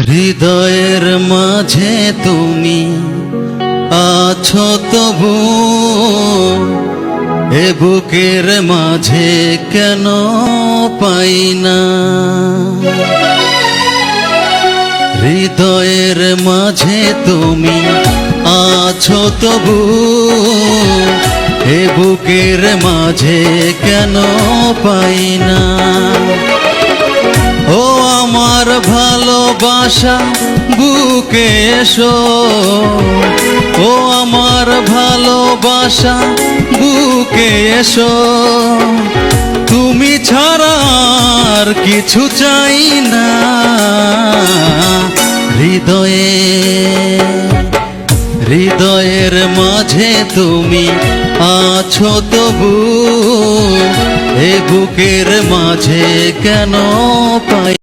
হৃদয়ের মাঝে তুমি আছো তবু, এ বুকের মাঝে কেন পাই না। হৃদয়ের মাঝে তুমি আছো তবু, এ বুকের মাঝে কেন পাই না। ও আমার ভালোবাসা বুকে এসো, ও আমার ভালোবাসা বুকে এসো। তুমি ছাড়া আর কিছু চাই না। হৃদয়ের মাঝে তুমি আছো তবু, এ বুকের মাঝে কেন পাই